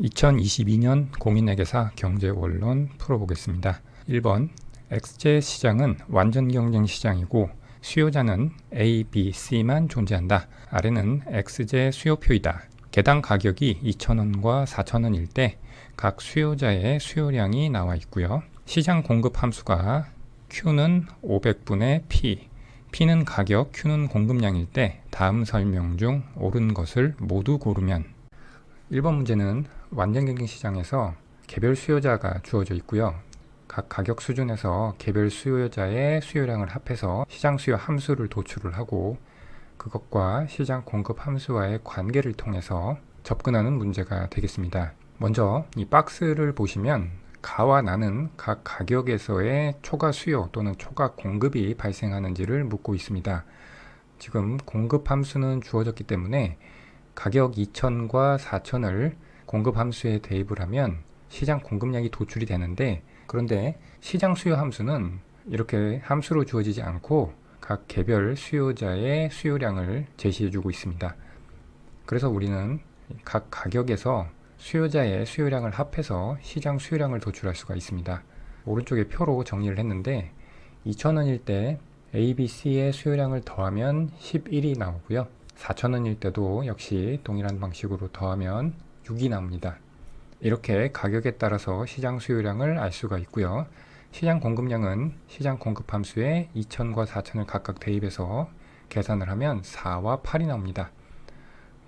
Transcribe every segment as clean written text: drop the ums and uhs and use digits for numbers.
2022년 공인회계사 경제원론 풀어보겠습니다. 1번 엑스제 시장은 완전 경쟁 시장이고 수요자는 A, B, C만 존재한다. 아래는 엑스제 수요표이다. 개당 가격이 2,000원과 4,000원일 때 각 수요자의 수요량이 나와 있고요. 시장 공급 함수가 Q는 500분의 P, P는 가격, Q는 공급량일 때 다음 설명 중 옳은 것을 모두 고르면 1번 문제는 완전 경쟁 시장에서 개별 수요자가 주어져 있고요. 각 가격 수준에서 개별 수요자의 수요량을 합해서 시장 수요 함수를 도출을 하고 그것과 시장 공급 함수와의 관계를 통해서 접근하는 문제가 되겠습니다. 먼저 이 박스를 보시면 가와 나는 각 가격에서의 초과 수요 또는 초과 공급이 발생하는지를 묻고 있습니다. 지금 공급 함수는 주어졌기 때문에 가격 2,000과 4,000을 공급 함수에 대입을 하면 시장 공급량이 도출이 되는데, 그런데 시장 수요 함수는 이렇게 함수로 주어지지 않고 각 개별 수요자의 수요량을 제시해 주고 있습니다. 그래서 우리는 각 가격에서 수요자의 수요량을 합해서 시장 수요량을 도출할 수가 있습니다. 오른쪽에 표로 정리를 했는데 2,000원일 때 A, B, C의 수요량을 더하면 11이 나오고요. 4,000원일 때도 역시 동일한 방식으로 더하면 6이 나옵니다. 이렇게 가격에 따라서 시장 수요량을 알 수가 있고요. 시장 공급량은 시장 공급 함수에 2,000과 4,000을 각각 대입해서 계산을 하면 4와 8이 나옵니다.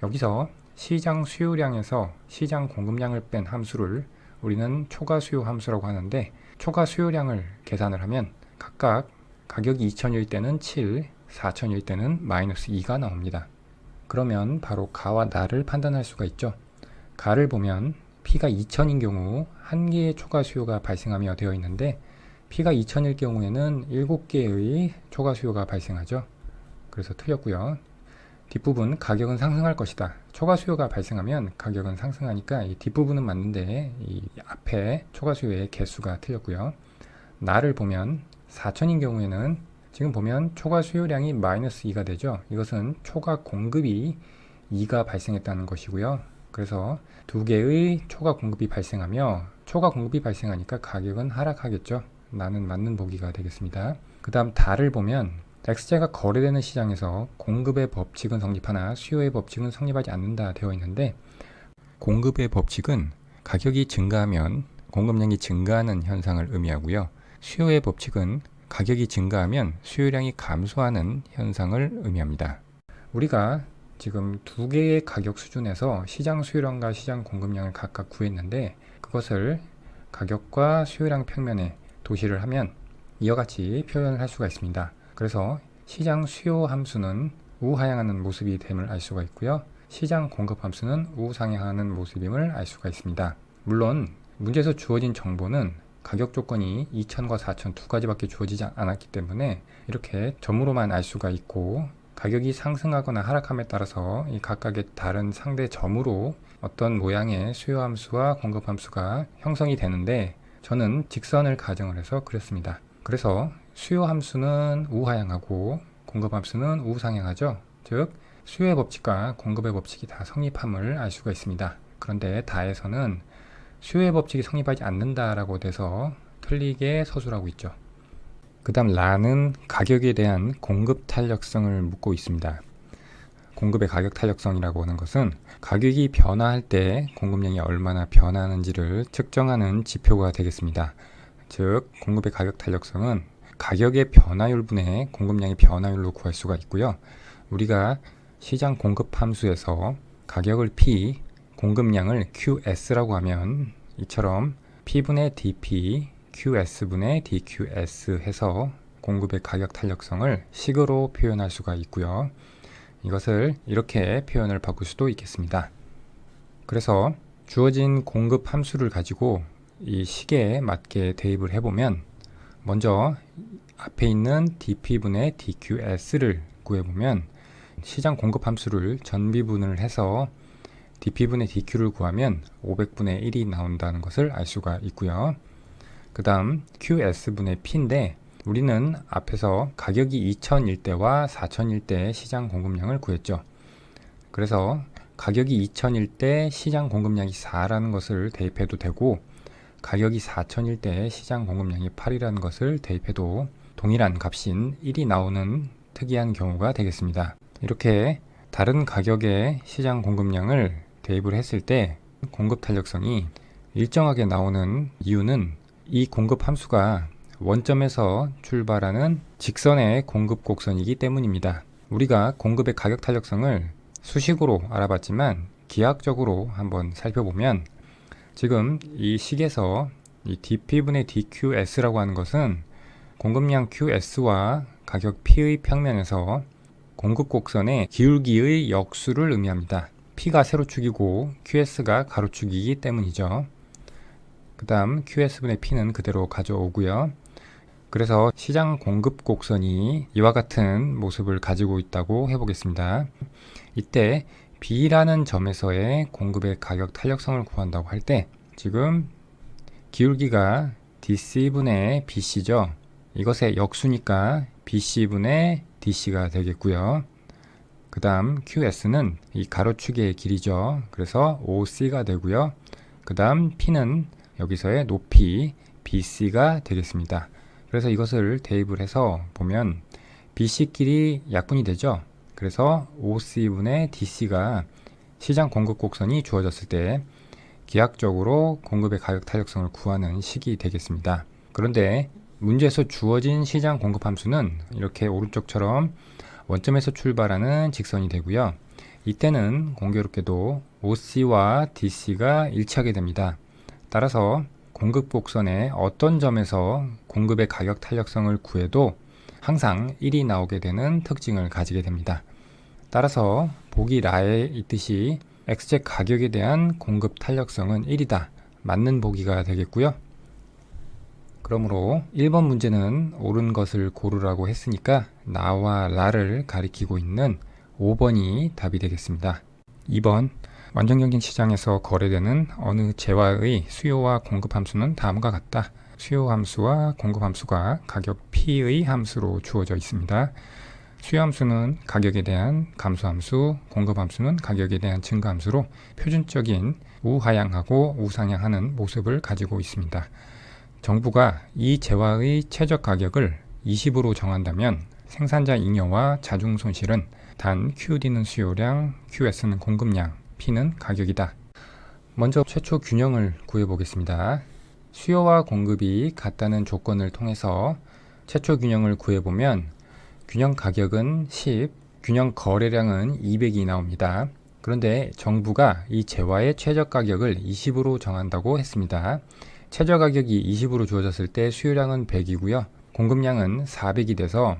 여기서 시장 수요량에서 시장 공급량을 뺀 함수를 우리는 초과 수요 함수라고 하는데, 초과 수요량을 계산을 하면 각각 가격이 2,000일 때는 7, 4,000일 때는 마이너스 2가 나옵니다. 그러면 바로 가와 나를 판단할 수가 있죠. 가를 보면 P가 2,000인 경우 1개의 초과 수요가 발생하며 되어 있는데, P가 2,000일 경우에는 7개의 초과 수요가 발생하죠. 그래서 틀렸고요. 뒷부분 가격은 상승할 것이다. 초과 수요가 발생하면 가격은 상승하니까 이 뒷부분은 맞는데 이 앞에 초과 수요의 개수가 틀렸고요. 나를 보면 4,000인 경우에는 지금 보면 초과 수요량이 마이너스 2가 되죠. 이것은 초과 공급이 2가 발생했다는 것이고요. 그래서 두 개의 초과 공급이 발생하며 초과 공급이 발생하니까 가격은 하락하겠죠. 나는 맞는 보기가 되겠습니다. 그 다음 다를 보면 엑스제가 거래되는 시장에서 공급의 법칙은 성립하나 수요의 법칙은 성립하지 않는다 되어 있는데, 공급의 법칙은 가격이 증가하면 공급량이 증가하는 현상을 의미하고요. 수요의 법칙은 가격이 증가하면 수요량이 감소하는 현상을 의미합니다. 우리가 지금 두 개의 가격 수준에서 시장 수요량과 시장 공급량을 각각 구했는데, 그것을 가격과 수요량 평면에 도시를 하면 이와 같이 표현을 할 수가 있습니다. 그래서 시장 수요 함수는 우하향하는 모습이 됨을 알 수가 있고요. 시장 공급 함수는 우상향하는 모습임을 알 수가 있습니다. 물론 문제에서 주어진 정보는 가격 조건이 2,000과 4,000 두 가지밖에 주어지지 않았기 때문에 이렇게 점으로만 알 수가 있고, 가격이 상승하거나 하락함에 따라서 이 각각의 다른 상대 점으로 어떤 모양의 수요 함수와 공급 함수가 형성이 되는데, 저는 직선을 가정을 해서 그렸습니다. 그래서 수요 함수는 우하향하고 공급 함수는 우상향하죠. 즉 수요의 법칙과 공급의 법칙이 다 성립함을 알 수가 있습니다. 그런데 다에서는 수요의 법칙이 성립하지 않는다라고 돼서 틀리게 서술하고 있죠. 그 다음 라는 가격에 대한 공급 탄력성을 묻고 있습니다. 공급의 가격 탄력성이라고 하는 것은 가격이 변화할 때 공급량이 얼마나 변화하는지를 측정하는 지표가 되겠습니다. 즉 공급의 가격 탄력성은 가격의 변화율분의 공급량의 변화율로 구할 수가 있고요. 우리가 시장 공급 함수에서 가격을 P, 공급량을 QS라고 하면 이처럼 P분의 DP, QS분의 DQS 해서 공급의 가격 탄력성을 식으로 표현할 수가 있고요. 이것을 이렇게 표현을 바꿀 수도 있겠습니다. 그래서 주어진 공급 함수를 가지고 이 식에 맞게 대입을 해보면, 먼저 앞에 있는 DP분의 DQS를 구해보면 시장 공급 함수를 전비분을 해서 DP분의 DQ를 구하면 500분의 1이 나온다는 것을 알 수가 있고요. 그 다음 QS분의 P인데, 우리는 앞에서 가격이 2,000일 때와 4,000일 때 시장 공급량을 구했죠. 그래서 가격이 2,000일 때 시장 공급량이 4라는 것을 대입해도 되고, 가격이 4,000일 때 시장 공급량이 8이라는 것을 대입해도 동일한 값인 1이 나오는 특이한 경우가 되겠습니다. 이렇게 다른 가격의 시장 공급량을 대입을 했을 때 공급 탄력성이 일정하게 나오는 이유는 이 공급 함수가 원점에서 출발하는 직선의 공급 곡선이기 때문입니다. 우리가 공급의 가격 탄력성을 수식으로 알아봤지만 기하학적으로 한번 살펴보면 지금 이 식에서 이 dp분의 dqs라고 하는 것은 공급량 qs와 가격 p의 평면에서 공급 곡선의 기울기의 역수를 의미합니다. p가 세로축이고 qs가 가로축이기 때문이죠. 그 다음 qs분의 p는 그대로 가져오고요. 그래서 시장 공급 곡선이 이와 같은 모습을 가지고 있다고 해보겠습니다. 이때 B라는 점에서의 공급의 가격 탄력성을 구한다고 할 때 지금 기울기가 DC분의 BC죠. 이것의 역수니까 BC분의 DC가 되겠고요. 그 다음 QS는 이 가로축의 길이죠. 그래서 OC가 되고요. 그 다음 P는 여기서의 높이 BC가 되겠습니다. 그래서 이것을 대입을 해서 보면 BC끼리 약분이 되죠. 그래서 OC분의 DC가 시장 공급 곡선이 주어졌을 때 기하학적으로 공급의 가격 탄력성을 구하는 식이 되겠습니다. 그런데 문제에서 주어진 시장 공급 함수는 이렇게 오른쪽처럼 원점에서 출발하는 직선이 되고요. 이때는 공교롭게도 OC와 DC가 일치하게 됩니다. 따라서 공급 곡선의 어떤 점에서 공급의 가격 탄력성을 구해도 항상 1이 나오게 되는 특징을 가지게 됩니다. 따라서 보기 라에 있듯이 XZ 가격에 대한 공급 탄력성은 1이다. 맞는 보기가 되겠고요. 그러므로 1번 문제는 옳은 것을 고르라고 했으니까 나와 라를 가리키고 있는 5번이 답이 되겠습니다. 2번 완전경쟁 시장에서 거래되는 어느 재화의 수요와 공급 함수는 다음과 같다. 수요 함수와 공급 함수가 가격 P의 함수로 주어져 있습니다. 수요 함수는 가격에 대한 감소 함수, 공급 함수는 가격에 대한 증가 함수로 표준적인 우하향하고 우상향하는 모습을 가지고 있습니다. 정부가 이 재화의 최저 가격을 20으로 정한다면 생산자 잉여와 자중 손실은 단 QD는 수요량, QS는 공급량, P는 가격이다. 먼저 최초 균형을 구해보겠습니다. 수요와 공급이 같다는 조건을 통해서 최초 균형을 구해보면 균형 가격은 10, 균형 거래량은 200이 나옵니다. 그런데 정부가 이 재화의 최저 가격을 20으로 정한다고 했습니다. 최저 가격이 20으로 주어졌을 때 수요량은 100이고요. 공급량은 400이 돼서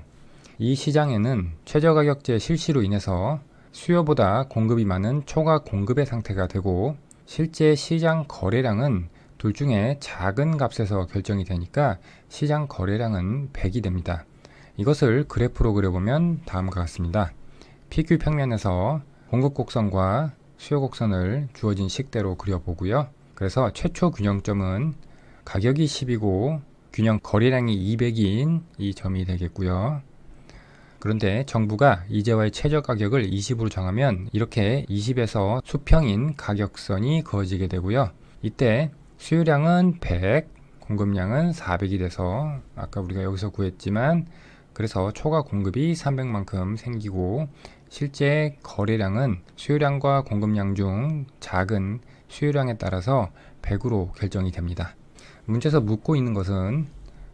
이 시장에는 최저 가격제 실시로 인해서 수요보다 공급이 많은 초과 공급의 상태가 되고 실제 시장 거래량은 둘 중에 작은 값에서 결정이 되니까 시장 거래량은 100이 됩니다. 이것을 그래프로 그려보면 다음과 같습니다. PQ 평면에서 공급 곡선과 수요 곡선을 주어진 식대로 그려보고요. 그래서 최초 균형점은 가격이 10이고 균형 거래량이 200인 이 점이 되겠고요. 그런데 정부가 이 재화의 최저 가격을 20으로 정하면 이렇게 20에서 수평인 가격선이 그어지게 되고요. 이때 수요량은 100, 공급량은 400이 돼서 아까 우리가 여기서 구했지만 그래서 초과 공급이 300만큼 생기고 실제 거래량은 수요량과 공급량 중 작은 수요량에 따라서 100으로 결정이 됩니다. 문제에서 묻고 있는 것은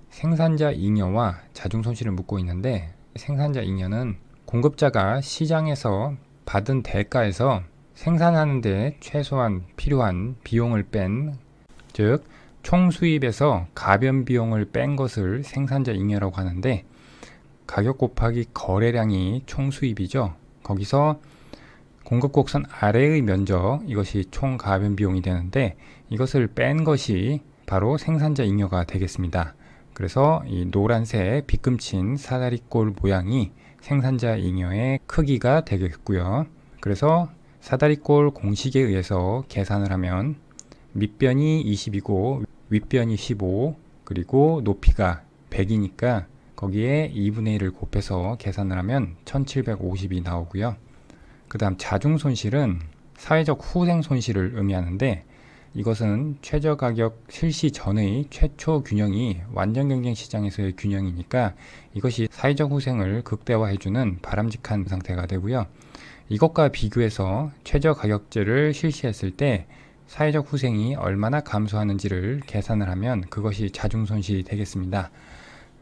생산자 잉여와 자중 손실을 묻고 있는데 생산자 잉여는 공급자가 시장에서 받은 대가에서 생산하는 데 최소한 필요한 비용을 뺀, 즉 총수입에서 가변 비용을 뺀 것을 생산자 잉여라고 하는데 가격 곱하기 거래량이 총수입이죠. 거기서 공급 곡선 아래의 면적, 이것이 총 가변 비용이 되는데 이것을 뺀 것이 바로 생산자 잉여가 되겠습니다. 그래서 이 노란색 빗금친 사다리꼴 모양이 생산자 잉여의 크기가 되겠고요. 그래서 사다리꼴 공식에 의해서 계산을 하면 밑변이 20이고 윗변이 15 그리고 높이가 100이니까 거기에 2분의 1을 곱해서 계산을 하면 1750이 나오고요. 그 다음 자중 손실은 사회적 후생 손실을 의미하는데, 이것은 최저가격 실시 전의 최초 균형이 완전 경쟁 시장에서의 균형이니까 이것이 사회적 후생을 극대화해주는 바람직한 상태가 되고요. 이것과 비교해서 최저가격제를 실시했을 때 사회적 후생이 얼마나 감소하는지를 계산을 하면 그것이 자중손실이 되겠습니다.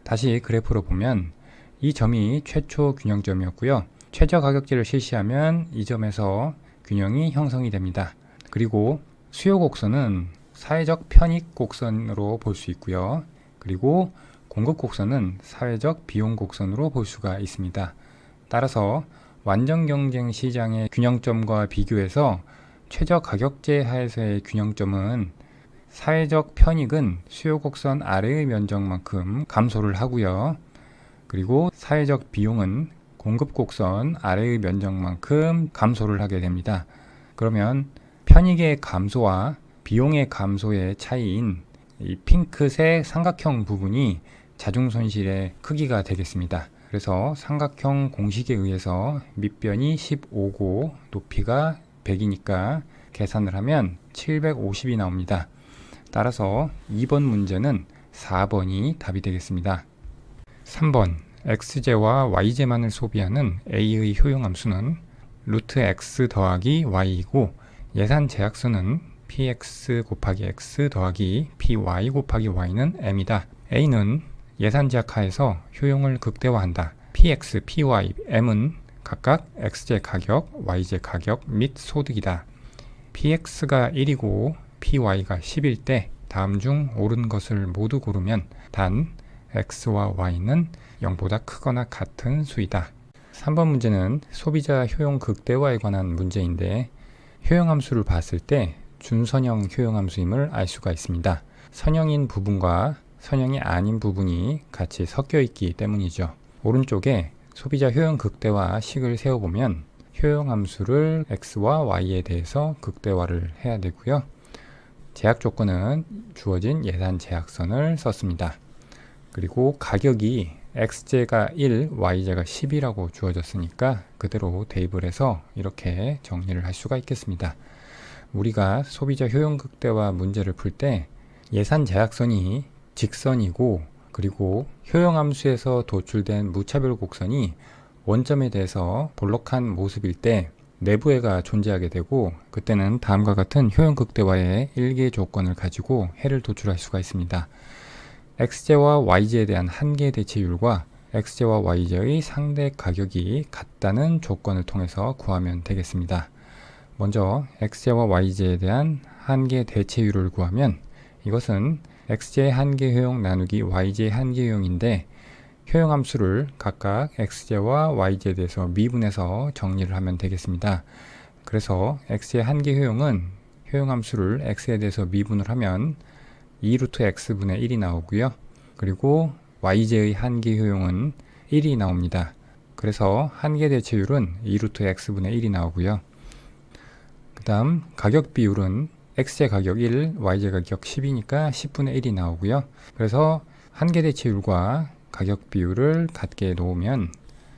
다시 그래프로 보면 이 점이 최초 균형점이었고요. 최저가격제를 실시하면 이 점에서 균형이 형성이 됩니다. 그리고 수요 곡선은 사회적 편익 곡선으로 볼 수 있고요. 그리고 공급 곡선은 사회적 비용 곡선으로 볼 수가 있습니다. 따라서 완전 경쟁 시장의 균형점과 비교해서 최저가격제 하에서의 균형점은 사회적 편익은 수요 곡선 아래의 면적만큼 감소를 하고요. 그리고 사회적 비용은 공급 곡선 아래의 면적만큼 감소를 하게 됩니다. 그러면 편익의 감소와 비용의 감소의 차이인 이 핑크색 삼각형 부분이 자중손실의 크기가 되겠습니다. 그래서 삼각형 공식에 의해서 밑변이 15고 높이가 100이니까 계산을 하면 750이 나옵니다. 따라서 2번 문제는 4번이 답이 되겠습니다. 3번 x제와 y제만을 소비하는 a의 효용함수는 루트 x 더하기 y이고 예산 제약수는 px 곱하기 x 더하기 py 곱하기 y는 m이다. a는 예산 제약하에서 효용을 극대화한다. px, py, m은 각각 x제 가격, y제 가격 및 소득이다. px가 1이고 py가 10일 때 다음 중 옳은 것을 모두 고르면 단 x와 y는 0보다 크거나 같은 수이다. 3번 문제는 소비자 효용 극대화에 관한 문제인데 효용함수를 봤을 때 준선형 효용함수임을 알 수가 있습니다. 선형인 부분과 선형이 아닌 부분이 같이 섞여 있기 때문이죠. 오른쪽에 소비자 효용 극대화 식을 세워보면 효용함수를 x와 y에 대해서 극대화를 해야 되고요. 제약 조건은 주어진 예산 제약선을 썼습니다. 그리고 가격이 x제가 1, y제가 10이라고 주어졌으니까 그대로 대입을 해서 이렇게 정리를 할 수가 있겠습니다. 우리가 소비자 효용 극대화 문제를 풀 때 예산 제약선이 직선이고 그리고 효용함수에서 도출된 무차별 곡선이 원점에 대해서 볼록한 모습일 때 내부해가 존재하게 되고 그때는 다음과 같은 효용 극대화의 일개 조건을 가지고 해를 도출할 수가 있습니다. x제와 y제에 대한 한계 대체율과 x제와 y제의 상대 가격이 같다는 조건을 통해서 구하면 되겠습니다. 먼저 x제와 y제에 대한 한계 대체율을 구하면 이것은 x제의 한계 효용 나누기 y제의 한계 효용인데 효용함수를 각각 x제와 y제에 대해서 미분해서 정리를 하면 되겠습니다. 그래서 x의 한계 효용은 효용함수를 x에 대해서 미분을 하면 2루트 x분의 1이 나오고요. 그리고 y제의 한계 효용은 1이 나옵니다. 그래서 한계 대체율은 2루트 x분의 1이 나오고요. 그 다음 가격 비율은 x제 가격 1, y제 가격 10이니까 10분의 1이 나오고요. 그래서 한계 대체율과 가격 비율을 같게 놓으면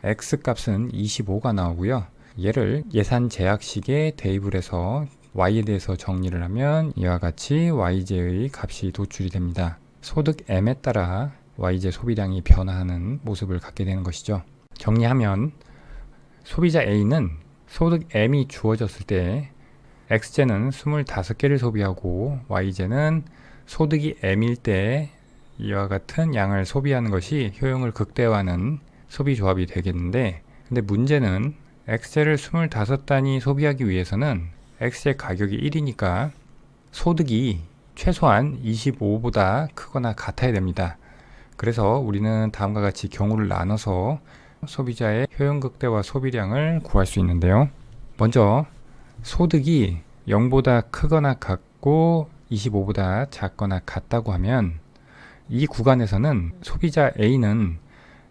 x 값은 25가 나오고요. 얘를 예산 제약식에 대입을 해서 y에 대해서 정리를 하면 이와 같이 y제의 값이 도출이 됩니다. 소득 m에 따라 y제 소비량이 변화하는 모습을 갖게 되는 것이죠. 정리하면 소비자 A는 소득 m이 주어졌을 때 x제는 25개를 소비하고 y제는 소득이 m일 때 이와 같은 양을 소비하는 것이 효용을 극대화하는 소비 조합이 되겠는데 근데 문제는 x제를 25단위 소비하기 위해서는 x제 가격이 1이니까 소득이 최소한 25보다 크거나 같아야 됩니다. 그래서 우리는 다음과 같이 경우를 나눠서 소비자의 효용 극대화 소비량을 구할 수 있는데요. 먼저 소득이 0보다 크거나 같고 25보다 작거나 같다고 하면 이 구간에서는 소비자 A는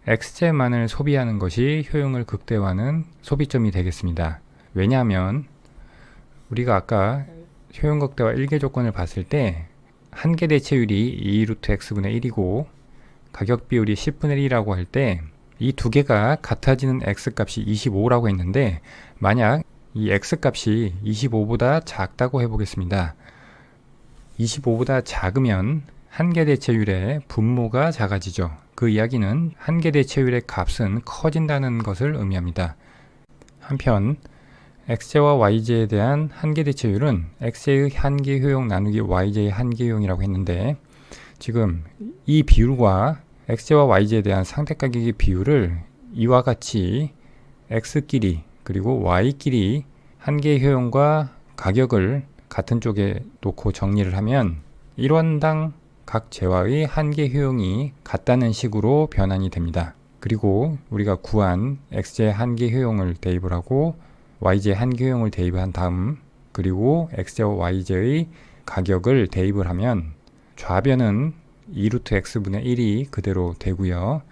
x제만을 소비하는 것이 효용을 극대화하는 소비점이 되겠습니다. 왜냐하면 우리가 아까 효용 극대화 1개 조건을 봤을 때 한계 대체율이 2루트 x분의 1이고 가격 비율이 10분의 1이라고 할 때 이 두 개가 같아지는 x값이 25라고 했는데 만약 이 X값이 25보다 작다고 해보겠습니다. 25보다 작으면 한계대체율의 분모가 작아지죠. 그 이야기는 한계대체율의 값은 커진다는 것을 의미합니다. 한편 X제와 Y제에 대한 한계대체율은 X제의 한계효용 나누기 Y제의 한계효용이라고 했는데, 지금 이 비율과 X제와 Y제에 대한 상대가격의 비율을 이와 같이 X끼리 그리고 Y끼리 한계효용과 가격을 같은 쪽에 놓고 정리를 하면 1원당 각 제와의 한계효용이 같다는 식으로 변환이 됩니다. 그리고 우리가 구한 X제 한계효용을 대입을 하고 Y제 한계효용을 대입한 다음, 그리고 X제와 Y제의 가격을 대입을 하면 좌변은 2루트 X분의 1이 그대로 되고요.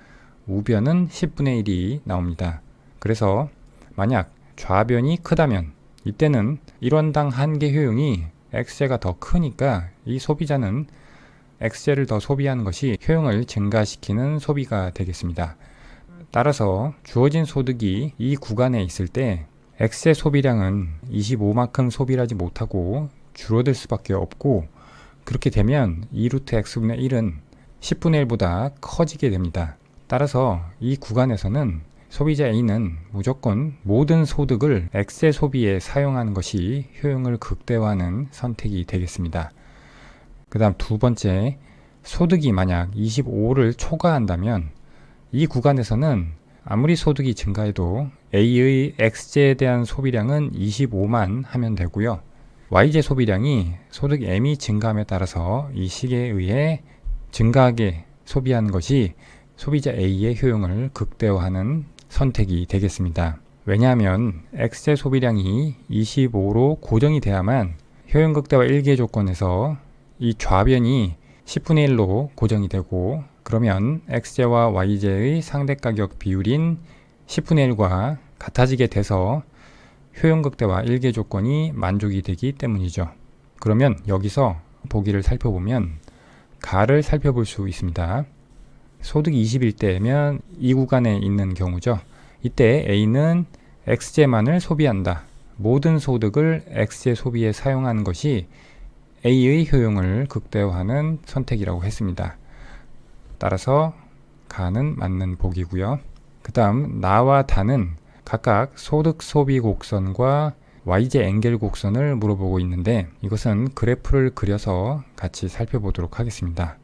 우변은 10분의 1이 나옵니다. 그래서 만약 좌변이 크다면 이때는 1원당 한계효용이 X제가 더 크니까 이 소비자는 X제를 더 소비하는 것이 효용을 증가시키는 소비가 되겠습니다. 따라서 주어진 소득이 이 구간에 있을 때 X제 소비량은 25만큼 소비를 하지 못하고 줄어들 수밖에 없고, 그렇게 되면 2루트 X분의 1은 10분의 1보다 커지게 됩니다. 따라서 이 구간에서는 소비자 A는 무조건 모든 소득을 X제 소비에 사용하는 것이 효용을 극대화하는 선택이 되겠습니다. 그 다음 두 번째, 소득이 만약 25를 초과한다면 이 구간에서는 아무리 소득이 증가해도 A의 X제에 대한 소비량은 25만 하면 되고요. Y제 소비량이 소득 M이 증가함에 따라서 이 시계에 의해 증가하게 소비하는 것이 소비자 A의 효용을 극대화하는 선택이 되겠습니다. 왜냐하면 X제 소비량이 25로 고정이 돼야만 효용 극대화 1개 조건에서 이 좌변이 10분의 1로 고정이 되고, 그러면 X제와 Y제의 상대가격 비율인 10분의 1과 같아지게 돼서 효용 극대화 1개 조건이 만족이 되기 때문이죠. 그러면 여기서 보기를 살펴보면 가를 살펴볼 수 있습니다. 소득이 21대면 이 구간에 있는 경우죠. 이때 A는 X제만을 소비한다. 모든 소득을 X제 소비에 사용하는 것이 A의 효용을 극대화하는 선택이라고 했습니다. 따라서 가는 맞는 보기고요. 그 다음 나와 다는 각각 소득 소비 곡선과 Y제 앵겔 곡선을 물어보고 있는데, 이것은 그래프를 그려서 같이 살펴보도록 하겠습니다.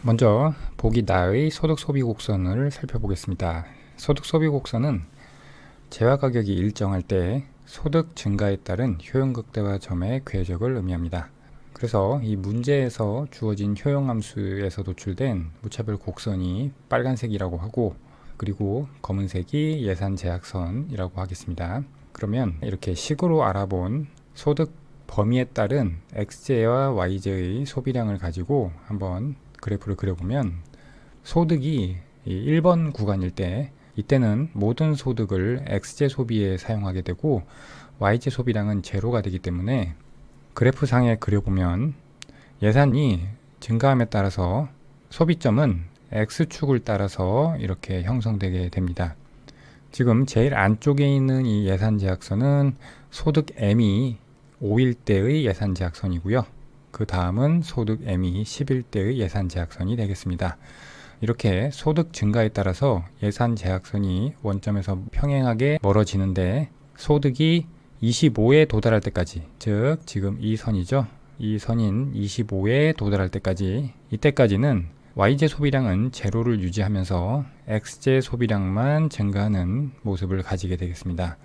먼저 보기 나의 소득 소비 곡선을 살펴보겠습니다. 소득 소비 곡선은 재화 가격이 일정할 때 소득 증가에 따른 효용 극대화 점의 궤적을 의미합니다. 그래서 이 문제에서 주어진 효용 함수에서 도출된 무차별 곡선이 빨간색이라고 하고, 그리고 검은색이 예산 제약선이라고 하겠습니다. 그러면 이렇게 식으로 알아본 소득 범위에 따른 X제와 Y제의 소비량을 가지고 한번 그래프를 그려보면, 소득이 1번 구간일 때 이때는 모든 소득을 X제 소비에 사용하게 되고 Y제 소비량은 제로가 되기 때문에 그래프상에 그려보면 예산이 증가함에 따라서 소비점은 X축을 따라서 이렇게 형성되게 됩니다. 지금 제일 안쪽에 있는 이 예산 제약선은 소득 M이 5일 때의 예산 제약선이고요. 그 다음은 소득 M이 10일 때의 예산 제약선이 되겠습니다. 이렇게 소득 증가에 따라서 예산 제약선이 원점에서 평행하게 멀어지는데, 소득이 25에 도달할 때까지, 즉 지금 이 선이죠. 이 선인 25에 도달할 때까지, 이때까지는 Y제 소비량은 제로를 유지하면서 X제 소비량만 증가하는 모습을 가지게 되겠습니다.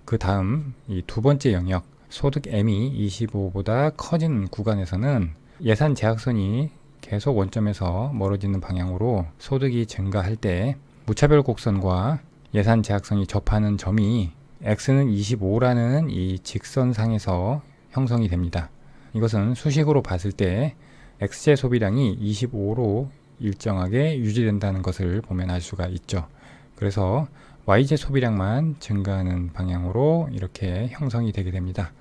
그 다음 이 두 번째 영역, 소득 M이 25보다 커진 구간에서는 예산 제약선이 계속 원점에서 멀어지는 방향으로 소득이 증가할 때 무차별 곡선과 예산 제약선이 접하는 점이 X는 25라는 이 직선상에서 형성이 됩니다. 이것은 수식으로 봤을 때 X제 소비량이 25로 일정하게 유지된다는 것을 보면 알 수가 있죠. 그래서 Y제 소비량만 증가하는 방향으로 이렇게 형성이 되게 됩니다.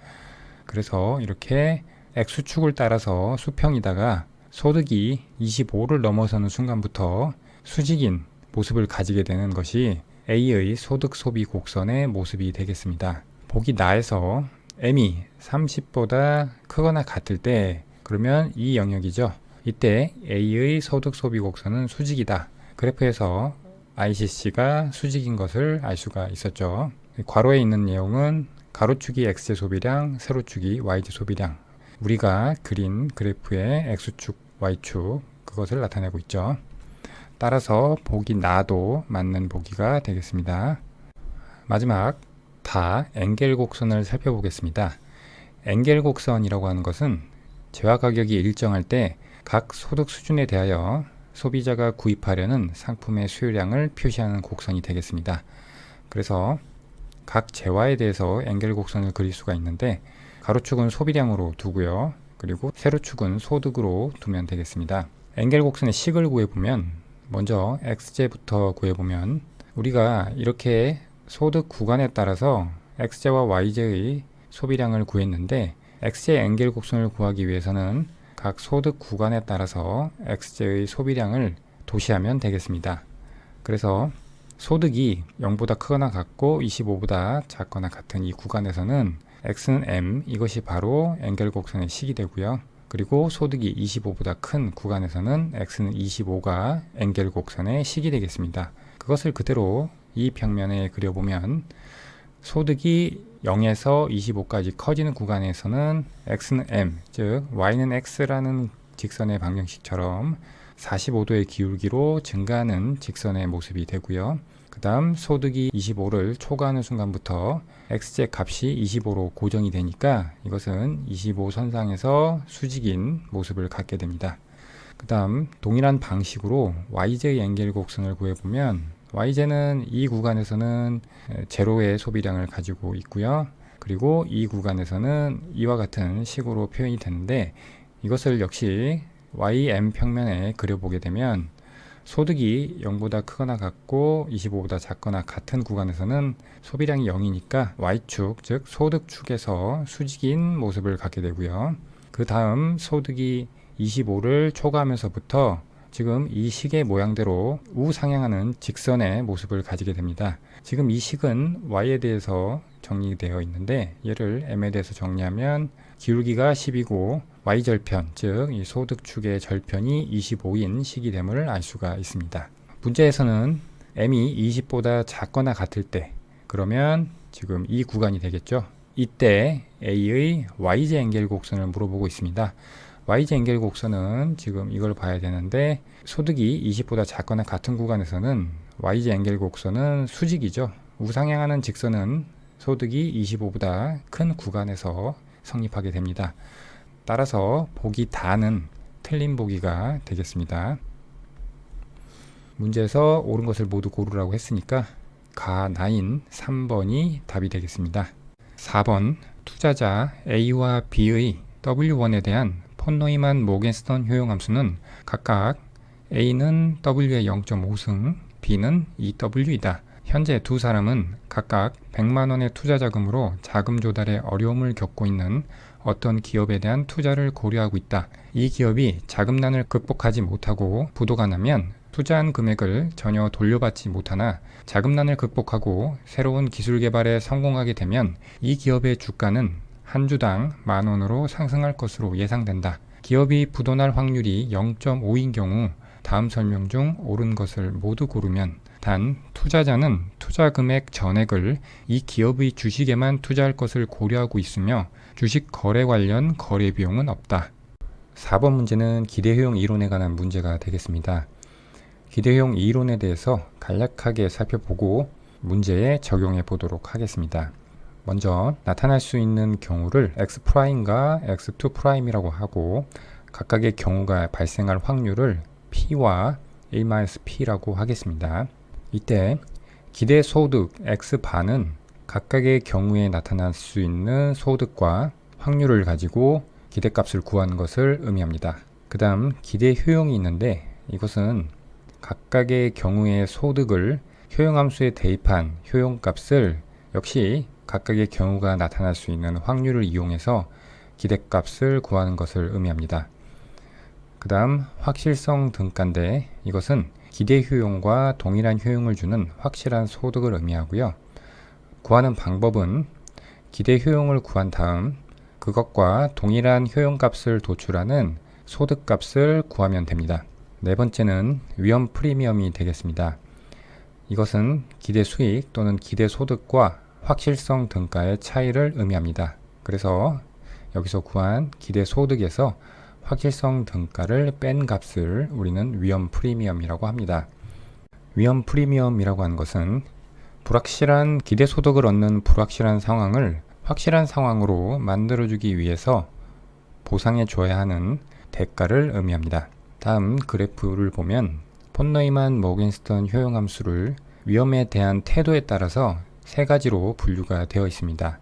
그래서 이렇게 X축을 따라서 수평이다가 소득이 25를 넘어서는 순간부터 수직인 모습을 가지게 되는 것이 A의 소득 소비 곡선의 모습이 되겠습니다. 보기 나에서 m이 30보다 크거나 같을 때 그러면 이 영역이죠. 이때 A의 소득 소비 곡선은 수직이다. 그래프에서 ICC가 수직인 것을 알 수가 있었죠. 괄호에 있는 내용은 가로축이 X제 소비량, 세로축이 Y제 소비량. 우리가 그린 그래프의 X축, Y축 그것을 나타내고 있죠. 따라서 보기 나도 맞는 보기가 되겠습니다. 마지막 다 엔겔 곡선을 살펴보겠습니다. 엔겔 곡선이라고 하는 것은 재화 가격이 일정할 때 각 소득 수준에 대하여 소비자가 구입하려는 상품의 수요량을 표시하는 곡선이 되겠습니다. 그래서 각 재화에 대해서 엔겔 곡선을 그릴 수가 있는데 가로축은 소비량으로 두고요. 그리고 세로축은 소득으로 두면 되겠습니다. 엔겔 곡선의 식을 구해보면 먼저 X제부터 구해보면 우리가 이렇게 소득 구간에 따라서 X제와 Y제의 소비량을 구했는데 X제 엔겔 곡선을 구하기 위해서는 각 소득 구간에 따라서 X제의 소비량을 도시하면 되겠습니다. 그래서 소득이 0보다 크거나 같고 25보다 작거나 같은 이 구간에서는 X는 M, 이것이 바로 엔겔 곡선의 식이 되고요. 그리고 소득이 25보다 큰 구간에서는 X는 25가 엔겔 곡선의 식이 되겠습니다. 그것을 그대로 이 평면에 그려보면 소득이 0에서 25까지 커지는 구간에서는 X는 M, 즉 Y는 X라는 직선의 방정식처럼 45도의 기울기로 증가하는 직선의 모습이 되고요. 그 다음 소득이 25를 초과하는 순간부터 X제 값이 25로 고정이 되니까 이것은 25선상에서 수직인 모습을 갖게 됩니다. 그 다음 동일한 방식으로 Y제의 엔겔 곡선을 구해보면 Y제는 이 구간에서는 제로의 소비량을 가지고 있고요. 그리고 이 구간에서는 이와 같은 식으로 표현이 되는데 이것을 역시 YM 평면에 그려보게 되면 소득이 0보다 크거나 같고 25보다 작거나 같은 구간에서는 소비량이 0이니까 Y축, 즉 소득축에서 수직인 모습을 갖게 되고요. 그 다음 소득이 25를 초과하면서부터 지금 이 식의 모양대로 우상향하는 직선의 모습을 가지게 됩니다. 지금 이 식은 Y에 대해서 정리되어 있는데 얘를 M에 대해서 정리하면 기울기가 10이고 Y절편, 즉 이 소득축의 절편이 25인 식이 됨을 알 수가 있습니다. 문제에서는 M이 20보다 작거나 같을 때 그러면 지금 이 구간이 되겠죠. 이때 A의 Y제 엔겔 곡선을 물어보고 있습니다. Y제 엔겔 곡선은 지금 이걸 봐야 되는데 소득이 20보다 작거나 같은 구간에서는 Y제 엔겔 곡선은 수직이죠. 우상향하는 직선은 소득이 25보다 큰 구간에서 성립하게 됩니다. 따라서 보기 다는 틀린 보기가 되겠습니다. 문제에서 옳은 것을 모두 고르라고 했으니까 가나인 3번이 답이 되겠습니다. 4번 투자자 A와 B의 W1에 대한 폰 노이만 모겐스턴 효용함수는 각각 A는 W의 0.5승, B는 2W이다. 현재 두 사람은 각각 100만원의 투자 자금으로 자금 조달에 어려움을 겪고 있는 어떤 기업에 대한 투자를 고려하고 있다. 이 기업이 자금난을 극복하지 못하고 부도가 나면 투자한 금액을 전혀 돌려받지 못하나 자금난을 극복하고 새로운 기술 개발에 성공하게 되면 이 기업의 주가는 한 주당 10,000원으로 상승할 것으로 예상된다. 기업이 부도날 확률이 0.5인 경우 다음 설명 중 옳은 것을 모두 고르면 단 투자자는 투자 금액 전액을 이 기업의 주식에만 투자할 것을 고려하고 있으며 주식 거래 관련 거래 비용은 없다. 4번 문제는 기대효용 이론에 관한 문제가 되겠습니다. 기대효용 이론에 대해서 간략하게 살펴보고 문제에 적용해 보도록 하겠습니다. 먼저 나타날 수 있는 경우를 X'과 X2'이라고 하고 각각의 경우가 발생할 확률을 P와 1-P라고 하겠습니다. 이때 기대 소득 X반은 각각의 경우에 나타날 수 있는 소득과 확률을 가지고 기대값을 구하는 것을 의미합니다. 그 다음 기대 효용이 있는데 이것은 각각의 경우의 소득을 효용함수에 대입한 효용값을 역시 각각의 경우가 나타날 수 있는 확률을 이용해서 기대값을 구하는 것을 의미합니다. 그 다음 확실성 등가인데 이것은 기대 효용과 동일한 효용을 주는 확실한 소득을 의미하고요. 구하는 방법은 기대 효용을 구한 다음 그것과 동일한 효용값을 도출하는 소득값을 구하면 됩니다. 네 번째는 위험 프리미엄이 되겠습니다. 이것은 기대 수익 또는 기대 소득과 확실성 등가의 차이를 의미합니다. 그래서 여기서 구한 기대 소득에서 확실성 등가를 뺀 값을 우리는 위험 프리미엄이라고 합니다. 위험 프리미엄이라고 하는 것은 불확실한 기대 소득을 얻는 불확실한 상황을 확실한 상황으로 만들어주기 위해서 보상해 줘야 하는 대가를 의미합니다. 다음 그래프를 보면 폰노이만 모겐스턴 효용함수를 위험에 대한 태도에 따라서 세 가지로 분류가 되어 있습니다.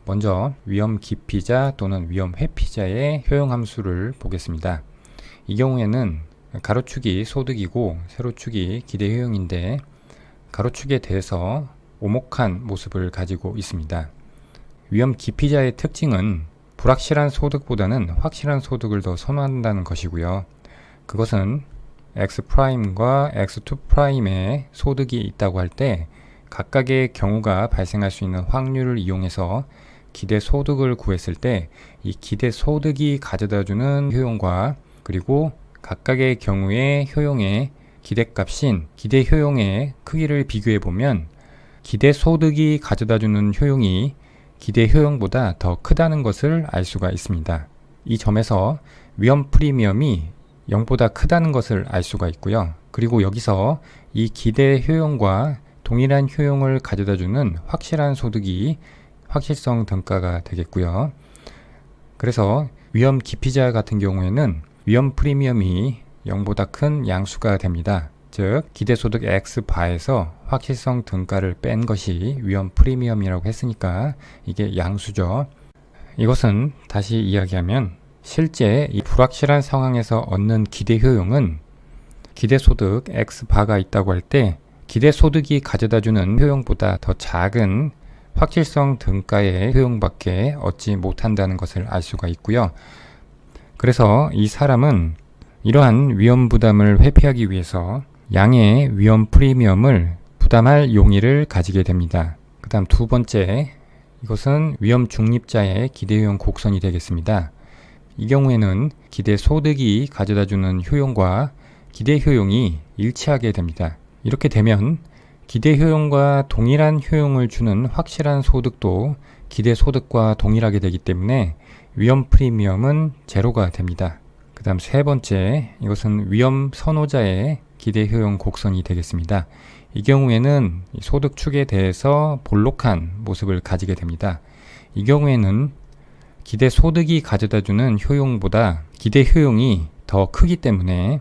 먼저 위험 기피자 또는 위험 회피자의 효용함수를 보겠습니다. 이 경우에는 가로축이 소득이고 세로축이 기대 효용인데 가로축에 대해서 오목한 모습을 가지고 있습니다. 위험 기피자의 특징은 불확실한 소득보다는 확실한 소득을 더 선호한다는 것이고요. 그것은 X'과 X2'의 소득이 있다고 할 때 각각의 경우가 발생할 수 있는 확률을 이용해서 기대 소득을 구했을 때 이 기대 소득이 가져다주는 효용과 그리고 각각의 경우의 효용의 기대값인 기대 효용의 크기를 비교해 보면 기대 소득이 가져다주는 효용이 기대 효용보다 더 크다는 것을 알 수가 있습니다. 이 점에서 위험 프리미엄이 0보다 크다는 것을 알 수가 있고요. 그리고 여기서 이 기대 효용과 동일한 효용을 가져다주는 확실한 소득이 확실성 등가가 되겠고요. 그래서 위험 기피자 같은 경우에는 위험 프리미엄이 0보다 큰 양수가 됩니다. 즉 기대소득 X바에서 확실성 등가를 뺀 것이 위험 프리미엄이라고 했으니까 이게 양수죠. 이것은 다시 이야기하면 실제 이 불확실한 상황에서 얻는 기대 효용은 기대소득 X바가 있다고 할 때 기대소득이 가져다주는 효용보다 더 작은 확실성 등가의 효용밖에 얻지 못한다는 것을 알 수가 있고요. 그래서 이 사람은 이러한 위험 부담을 회피하기 위해서 양의 위험 프리미엄을 부담할 용의를 가지게 됩니다. 그 다음 두 번째, 이것은 위험 중립자의 기대효용 곡선이 되겠습니다. 이 경우에는 기대 소득이 가져다주는 효용과 기대 효용이 일치하게 됩니다. 이렇게 되면 기대 효용과 동일한 효용을 주는 확실한 소득도 기대 소득과 동일하게 되기 때문에 위험 프리미엄은 제로가 됩니다. 그 다음 세 번째, 이것은 위험 선호자의 기대 효용 곡선이 되겠습니다. 이 경우에는 소득축에 대해서 볼록한 모습을 가지게 됩니다. 이 경우에는 기대 소득이 가져다주는 효용보다 기대 효용이 더 크기 때문에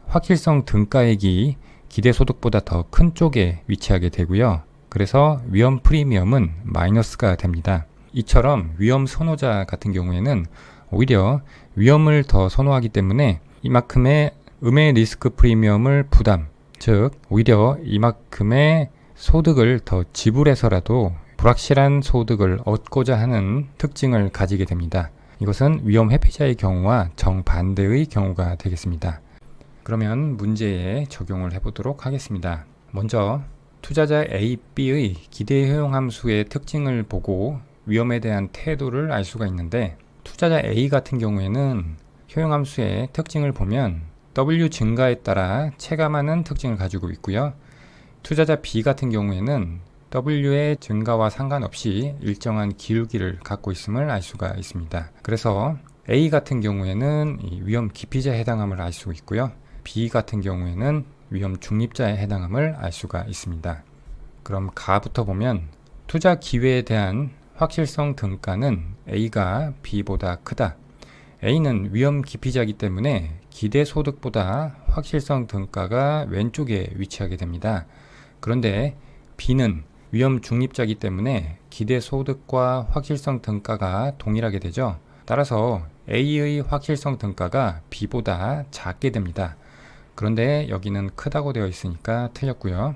확실성 등가액이 기대 소득보다 더 큰 쪽에 위치하게 되고요. 그래서 위험 프리미엄은 마이너스가 됩니다. 이처럼 위험 선호자 같은 경우에는 오히려 위험을 더 선호하기 때문에 이만큼의 음해 리스크 프리미엄을 부담, 즉 오히려 이만큼의 소득을 더 지불해서라도 불확실한 소득을 얻고자 하는 특징을 가지게 됩니다. 이것은 위험 회피자의 경우와 정반대의 경우가 되겠습니다. 그러면 문제에 적용을 해보도록 하겠습니다. 먼저 투자자 A, B의 기대 효용 함수의 특징을 보고 위험에 대한 태도를 알 수가 있는데 투자자 A 같은 경우에는 효용 함수의 특징을 보면 W 증가에 따라 체감하는 특징을 가지고 있고요. 투자자 B 같은 경우에는 W의 증가와 상관없이 일정한 기울기를 갖고 있음을 알 수가 있습니다. 그래서 A 같은 경우에는 위험 기피자에 해당함을 알 수 있고요. B 같은 경우에는 위험 중립자에 해당함을 알 수가 있습니다. 그럼 가부터 보면 투자 기회에 대한 확실성 등가는 A가 B보다 크다. A는 위험 기피자이기 때문에 기대 소득보다 확실성 등가가 왼쪽에 위치하게 됩니다. 그런데 B는 위험 중립자이기 때문에 기대 소득과 확실성 등가가 동일하게 되죠. 따라서 A의 확실성 등가가 B보다 작게 됩니다. 그런데 여기는 크다고 되어 있으니까 틀렸고요.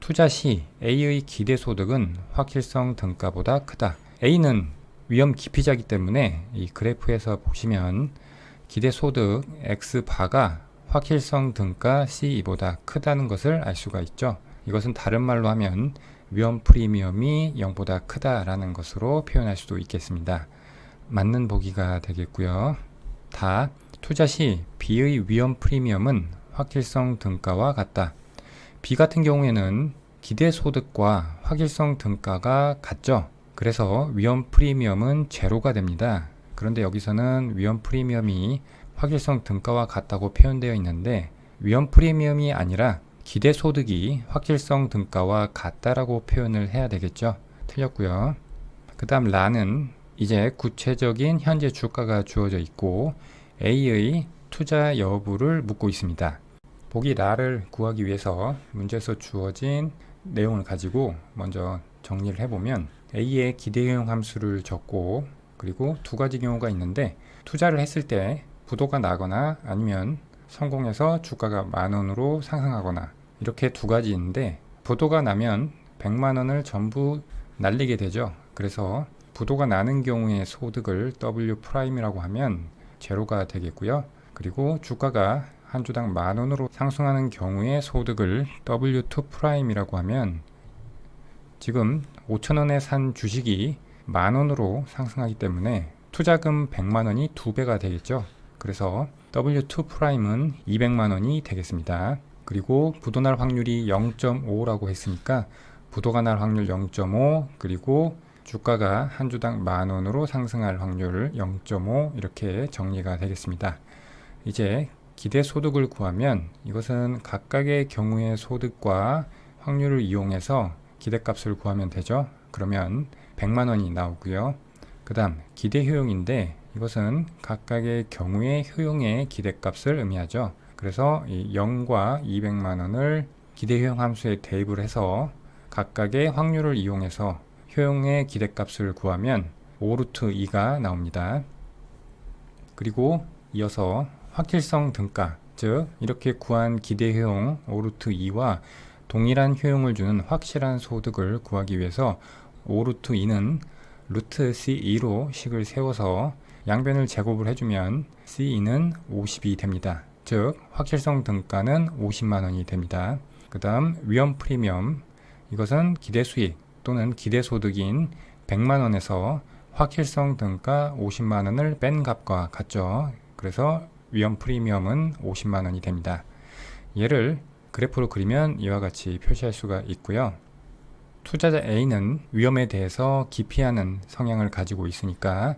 투자 시 A의 기대 소득은 확실성 등가보다 크다. A는 위험 기피자이기 때문에 이 그래프에서 보시면 기대 소득 X바가 확실성 등가 C2보다 크다는 것을 알 수가 있죠. 이것은 다른 말로 하면 위험 프리미엄이 0보다 크다라는 것으로 표현할 수도 있겠습니다. 맞는 보기가 되겠고요. 다 투자 시 B의 위험 프리미엄은 확실성 등가와 같다. B 같은 경우에는 기대 소득과 확실성 등가가 같죠. 그래서 위험 프리미엄은 제로가 됩니다. 그런데 여기서는 위험 프리미엄이 확실성 등가와 같다고 표현되어 있는데 위험 프리미엄이 아니라 기대 소득이 확실성 등가와 같다라고 표현을 해야 되겠죠. 틀렸고요. 그 다음 라는 이제 구체적인 현재 주가가 주어져 있고 A의 투자 여부를 묻고 있습니다. 보기 라를 구하기 위해서 문제에서 주어진 내용을 가지고 먼저 정리를 해보면 A의 기대효용 함수를 적고 그리고 두 가지 경우가 있는데 투자를 했을 때 부도가 나거나 아니면 성공해서 주가가 만원으로 상승하거나 이렇게 두 가지인데 부도가 나면 100만원을 전부 날리게 되죠. 그래서 부도가 나는 경우의 소득을 W'이라고 하면 제로가 되겠고요. 그리고 주가가 한 주당 만원으로 상승하는 경우의 소득을 W2'이라고 하면 지금 5천원에 산 주식이 만원으로 상승하기 때문에 투자금 100만원이 2배가 되겠죠. 그래서 W2'은 200만원이 되겠습니다. 그리고 부도날 확률이 0.5라고 했으니까 부도가 날 확률 0.5 그리고 주가가 한 주당 만원으로 상승할 확률 0.5 이렇게 정리가 되겠습니다. 이제 기대 소득을 구하면 이것은 각각의 경우의 소득과 확률을 이용해서 기대값을 구하면 되죠. 그러면 100만원이 나오고요. 그 다음 기대 효용인데 이것은 각각의 경우의 효용의 기대값을 의미하죠. 그래서 이 0과 200만원을 기대 효용 함수에 대입을 해서 각각의 확률을 이용해서 효용의 기대값을 구하면 5√2가 나옵니다. 그리고 이어서 확실성 등가, 즉 이렇게 구한 기대 효용 5√2와 동일한 효용을 주는 확실한 소득을 구하기 위해서 5√2는 √C2로 식을 세워서 양변을 제곱을 해주면 C2는 50이 됩니다. 즉 확실성 등가는 50만원이 됩니다. 그 다음 위험 프리미엄, 이것은 기대 수익 또는 기대 소득인 100만원에서 확실성 등가 50만원을 뺀 값과 같죠. 그래서 위험 프리미엄은 50만원이 됩니다. 얘를 그래프로 그리면 이와 같이 표시할 수가 있고요. 투자자 A는 위험에 대해서 기피하는 성향을 가지고 있으니까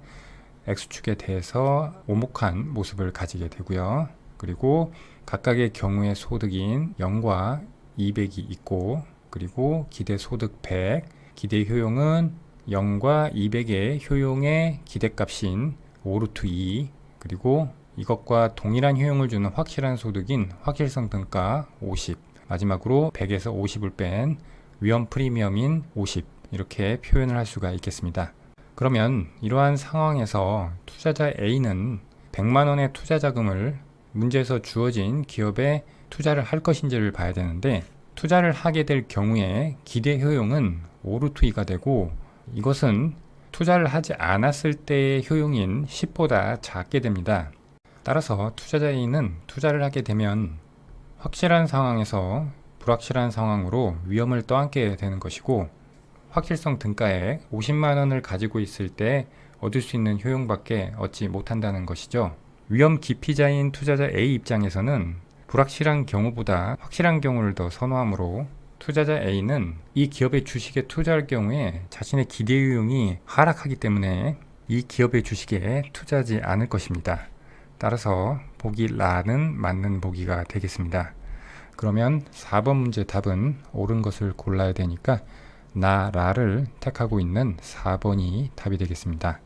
X축에 대해서 오목한 모습을 가지게 되고요. 그리고 각각의 경우의 소득인 0과 200이 있고 그리고 기대 소득 100, 기대 효용은 0과 200의 효용의 기대값인 5√2 그리고 이것과 동일한 효용을 주는 확실한 소득인 확실성 등가 50 마지막으로 100에서 50을 뺀 위험 프리미엄인 50 이렇게 표현을 할 수가 있겠습니다. 그러면 이러한 상황에서 투자자 A는 100만원의 투자 자금을 문제에서 주어진 기업에 투자를 할 것인지를 봐야 되는데 투자를 하게 될 경우에 기대 효용은 5√2가 되고 이것은 투자를 하지 않았을 때의 효용인 10보다 작게 됩니다. 따라서 투자자 A는 투자를 하게 되면 확실한 상황에서 불확실한 상황으로 위험을 떠안게 되는 것이고 확실성 등가에 50만원을 가지고 있을 때 얻을 수 있는 효용밖에 얻지 못한다는 것이죠. 위험 기피자인 투자자 A 입장에서는 불확실한 경우보다 확실한 경우를 더 선호하므로 투자자 A는 이 기업의 주식에 투자할 경우에 자신의 기대 효용이 하락하기 때문에 이 기업의 주식에 투자하지 않을 것입니다. 따라서 보기 라는 맞는 보기가 되겠습니다. 그러면 4번 문제 답은 옳은 것을 골라야 되니까 나 라를 택하고 있는 4번이 답이 되겠습니다.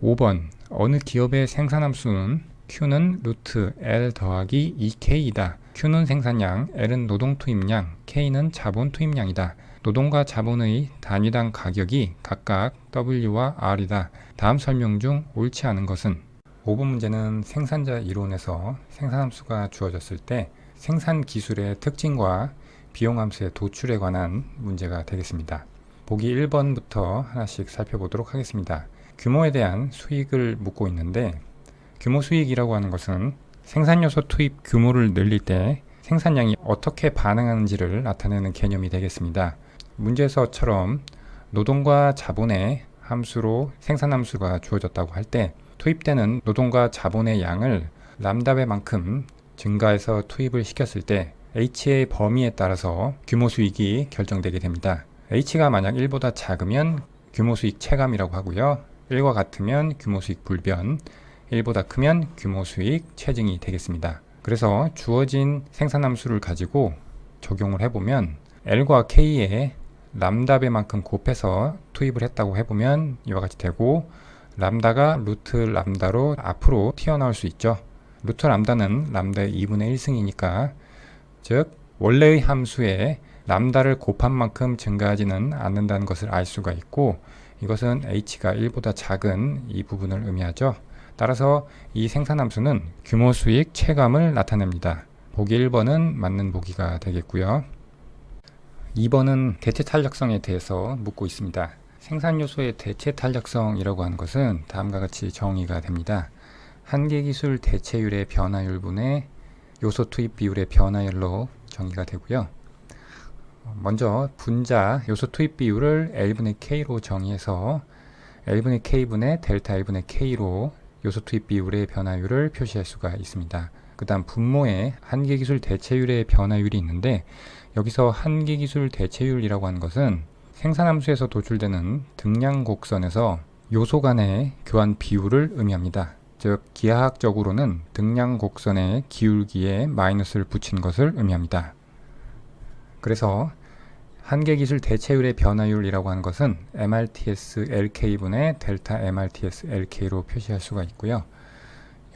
5번 어느 기업의 생산함수는 Q는 루트 L 더하기 2K이다. Q는 생산량, L은 노동 투입량, K는 자본 투입량이다. 노동과 자본의 단위당 가격이 각각 W와 R이다. 다음 설명 중 옳지 않은 것은? 5번 문제는 생산자 이론에서 생산함수가 주어졌을 때 생산 기술의 특징과 비용함수의 도출에 관한 문제가 되겠습니다. 보기 1번부터 하나씩 살펴보도록 하겠습니다. 규모에 대한 수익을 묻고 있는데 규모 수익이라고 하는 것은 생산요소 투입 규모를 늘릴 때 생산량이 어떻게 반응하는지를 나타내는 개념이 되겠습니다. 문제에서처럼 노동과 자본의 함수로 생산함수가 주어졌다고 할 때 투입되는 노동과 자본의 양을 람다배만큼 증가해서 투입을 시켰을 때 H의 범위에 따라서 규모 수익이 결정되게 됩니다. H가 만약 1보다 작으면 규모 수익 체감이라고 하고요. 1과 같으면 규모 수익 불변, 1보다 크면 규모 수익 체증이 되겠습니다. 그래서 주어진 생산함수를 가지고 적용을 해보면 L과 K의 람다배만큼 곱해서 투입을 했다고 해보면 이와 같이 되고, 람다가 루트 람다로 앞으로 튀어나올 수 있죠. 루트 람다는 람다의 2분의 1승이니까, 즉 원래의 함수에 람다를 곱한 만큼 증가하지는 않는다는 것을 알 수가 있고, 이것은 h가 1보다 작은 이 부분을 의미하죠. 따라서 이 생산함수는 규모 수익 체감을 나타냅니다. 보기 1번은 맞는 보기가 되겠고요. 2번은 대체 탄력성에 대해서 묻고 있습니다. 생산요소의 대체 탄력성이라고 하는 것은 다음과 같이 정의가 됩니다. 한계기술 대체율의 변화율분의 요소 투입 비율의 변화율로 정의가 되고요. 먼저 분자 요소 투입 비율을 L분의 K로 정의해서 L분의 K분의 델타 L분의 K로 요소 투입 비율의 변화율을 표시할 수가 있습니다. 그 다음 분모에 한계기술 대체율의 변화율이 있는데, 여기서 한계기술 대체율이라고 하는 것은 생산함수에서 도출되는 등량 곡선에서 요소 간의 교환 비율을 의미합니다. 즉 기하학적으로는 등량 곡선의 기울기에 마이너스를 붙인 것을 의미합니다. 그래서 한계기술 대체율의 변화율이라고 하는 것은 MRTS LK분의 델타 MRTS LK로 표시할 수가 있고요.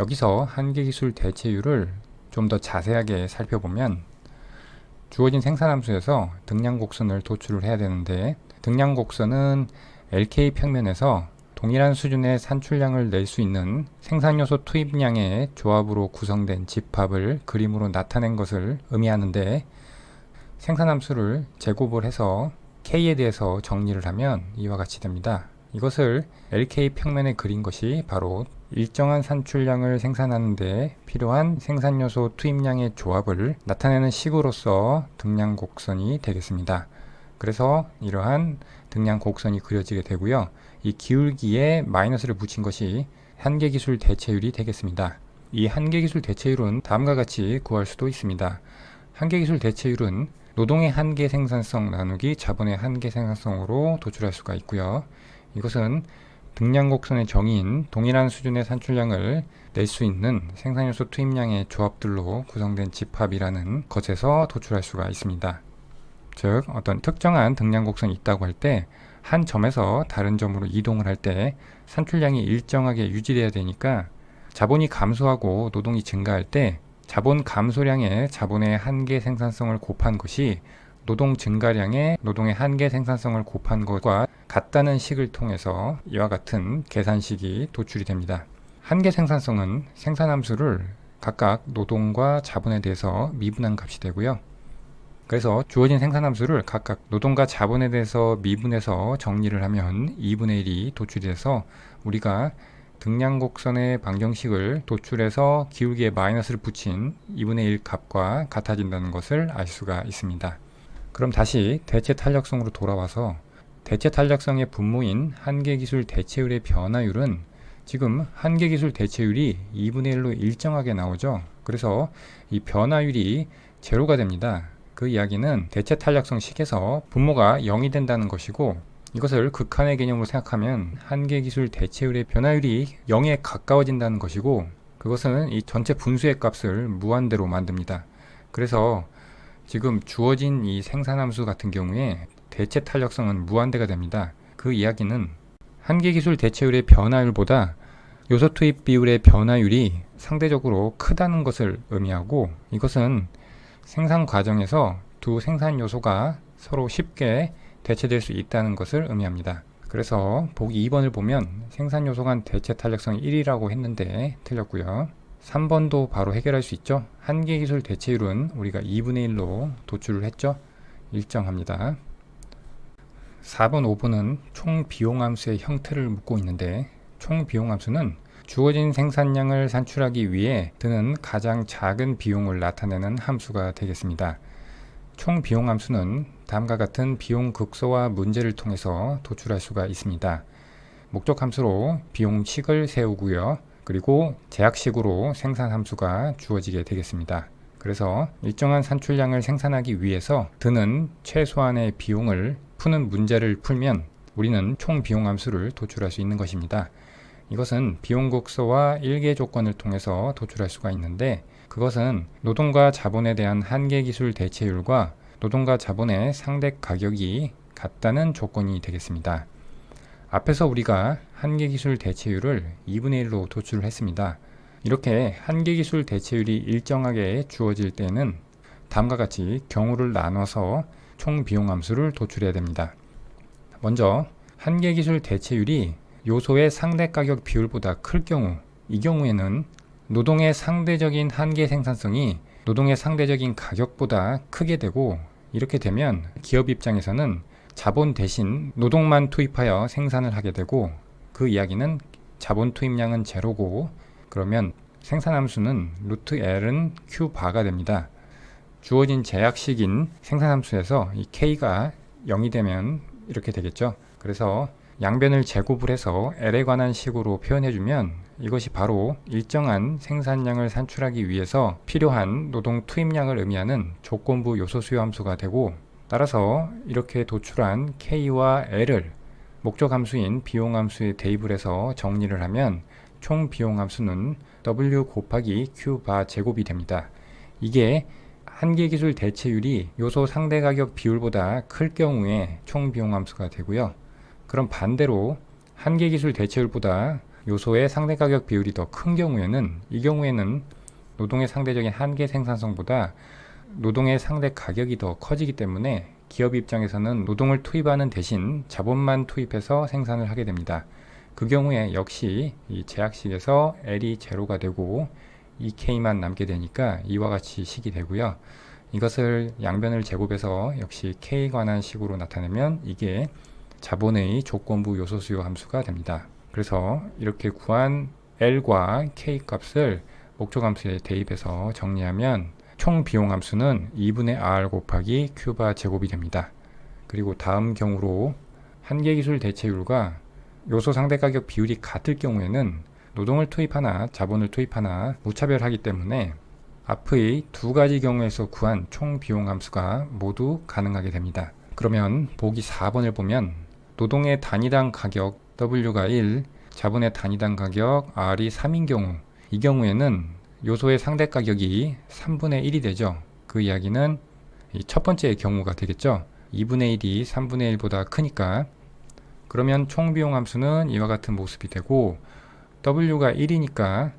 여기서 한계기술 대체율을 좀 더 자세하게 살펴보면 주어진 생산함수에서 등량곡선을 도출을 해야 되는데, 등량곡선은 LK 평면에서 동일한 수준의 산출량을 낼 수 있는 생산요소 투입량의 조합으로 구성된 집합을 그림으로 나타낸 것을 의미하는데, 생산함수를 제곱을 해서 K에 대해서 정리를 하면 이와 같이 됩니다. 이것을 LK 평면에 그린 것이 바로 일정한 산출량을 생산하는 데 필요한 생산요소 투입량의 조합을 나타내는 식으로서 등량곡선이 되겠습니다. 그래서 이러한 등량곡선이 그려지게 되고요. 이 기울기에 마이너스를 붙인 것이 한계기술 대체율이 되겠습니다. 이 한계기술 대체율은 다음과 같이 구할 수도 있습니다. 한계기술 대체율은 노동의 한계 생산성 나누기 자본의 한계 생산성으로 도출할 수가 있고요. 이것은 등량곡선의 정의인 동일한 수준의 산출량을 낼 수 있는 생산요소 투입량의 조합들로 구성된 집합이라는 것에서 도출할 수가 있습니다. 즉 어떤 특정한 등량곡선이 있다고 할 때 한 점에서 다른 점으로 이동을 할 때 산출량이 일정하게 유지돼야 되니까, 자본이 감소하고 노동이 증가할 때 자본 감소량에 자본의 한계 생산성을 곱한 것이 노동 증가량에 노동의 한계 생산성을 곱한 것과 같다는 식을 통해서 이와 같은 계산식이 도출이 됩니다. 한계 생산성은 생산함수를 각각 노동과 자본에 대해서 미분한 값이 되고요. 그래서 주어진 생산함수를 각각 노동과 자본에 대해서 미분해서 정리를 하면 2분의 1이 도출돼서 우리가 등량곡선의 방정식을 도출해서 기울기에 마이너스를 붙인 2분의 1 값과 같아진다는 것을 알 수가 있습니다. 그럼 다시 대체 탄력성으로 돌아와서 대체 탄력성의 분모인 한계기술 대체율의 변화율은 지금 한계기술 대체율이 2분의 1로 일정하게 나오죠. 그래서 이 변화율이 제로가 됩니다. 그 이야기는 대체 탄력성 식에서 분모가 0이 된다는 것이고, 이것을 극한의 개념으로 생각하면 한계기술 대체율의 변화율이 0에 가까워진다는 것이고, 그것은 이 전체 분수의 값을 무한대로 만듭니다. 그래서 지금 주어진 이 생산함수 같은 경우에 대체 탄력성은 무한대가 됩니다. 그 이야기는 한계기술 대체율의 변화율보다 요소 투입 비율의 변화율이 상대적으로 크다는 것을 의미하고, 이것은 생산 과정에서 두 생산 요소가 서로 쉽게 대체될 수 있다는 것을 의미합니다. 그래서 보기 2번을 보면 생산 요소 간 대체 탄력성이 1이라고 했는데 틀렸고요. 3번도 바로 해결할 수 있죠. 한계기술 대체율은 우리가 2분의 1로 도출을 했죠. 일정합니다. 4번, 5번은 총 비용함수의 형태를 묻고 있는데, 총 비용함수는 주어진 생산량을 산출하기 위해 드는 가장 작은 비용을 나타내는 함수가 되겠습니다. 총 비용 함수는 다음과 같은 비용 극소화 문제를 통해서 도출할 수가 있습니다. 목적 함수로 비용식을 세우고요. 그리고 제약식으로 생산 함수가 주어지게 되겠습니다. 그래서 일정한 산출량을 생산하기 위해서 드는 최소한의 비용을 푸는 문제를 풀면 우리는 총 비용 함수를 도출할 수 있는 것입니다. 이것은 비용 극소화 일개 조건을 통해서 도출할 수가 있는데, 그것은 노동과 자본에 대한 한계 기술 대체율과 노동과 자본의 상대 가격이 같다는 조건이 되겠습니다. 앞에서 우리가 한계 기술 대체율을 2분의 1로 도출을 했습니다. 이렇게 한계 기술 대체율이 일정하게 주어질 때는 다음과 같이 경우를 나눠서 총 비용 함수를 도출해야 됩니다. 먼저 한계 기술 대체율이 요소의 상대 가격 비율보다 클 경우, 이 경우에는 노동의 상대적인 한계 생산성이 노동의 상대적인 가격보다 크게 되고, 이렇게 되면 기업 입장에서는 자본 대신 노동만 투입하여 생산을 하게 되고, 그 이야기는 자본 투입량은 제로고, 그러면 생산함수는 루트 L은 Q바가 됩니다. 주어진 제약식인 생산함수에서 이 K가 0이 되면 이렇게 되겠죠. 그래서 양변을 제곱을 해서 L에 관한 식으로 표현해주면 이것이 바로 일정한 생산량을 산출하기 위해서 필요한 노동 투입량을 의미하는 조건부 요소 수요 함수가 되고, 따라서 이렇게 도출한 K와 L을 목적 함수인 비용 함수에 대입을 해서 정리를 하면 총 비용 함수는 W 곱하기 Q 바 제곱이 됩니다. 이게 한계 기술 대체율이 요소 상대 가격 비율보다 클 경우에 총 비용 함수가 되고요. 그럼 반대로 한계 기술 대체율보다 요소의 상대 가격 비율이 더 큰 경우에는, 이 경우에는 노동의 상대적인 한계 생산성보다 노동의 상대 가격이 더 커지기 때문에 기업 입장에서는 노동을 투입하는 대신 자본만 투입해서 생산을 하게 됩니다. 그 경우에 역시 이 제약식에서 L이 제로가 되고 이 K만 남게 되니까 이와 같이 식이 되고요. 이것을 양변을 제곱해서 역시 K에 관한 식으로 나타내면 이게 자본의 조건부 요소 수요 함수가 됩니다. 그래서 이렇게 구한 L과 K 값을 목적 함수에 대입해서 정리하면 총 비용 함수는 2분의 R 곱하기 Q바 제곱이 됩니다. 그리고 다음 경우로 한계 기술 대체율과 요소 상대 가격 비율이 같을 경우에는 노동을 투입하나 자본을 투입하나 무차별하기 때문에 앞의 두 가지 경우에서 구한 총 비용 함수가 모두 가능하게 됩니다. 그러면 보기 4번을 보면 노동의 단위당 가격 W가 1, 자본의 단위당 가격 R이 3인 경우, 이 경우에는 요소의 상대 가격이 3분의 1이 되죠. 그 이야기는 이 첫 번째 경우가 되겠죠. 2분의 1이 3분의 1보다 크니까. 그러면 총 비용 함수는 이와 같은 모습이 되고, W가 1이니까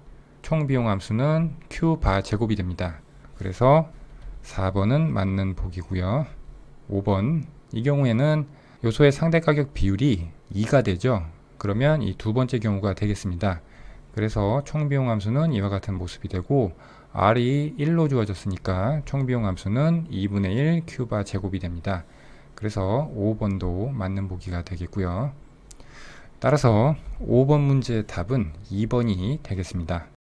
총 비용 함수는 Q 바 제곱이 됩니다. 그래서 4번은 맞는 보기고요. 5번, 이 경우에는 요소의 상대 가격 비율이 2가 되죠. 그러면 이 두 번째 경우가 되겠습니다. 그래서 총 비용 함수는 이와 같은 모습이 되고, R이 1로 주어졌으니까 총 비용 함수는 2분의 1 Q 바 제곱이 됩니다. 그래서 5번도 맞는 보기가 되겠고요. 따라서 5번 문제의 답은 2번이 되겠습니다.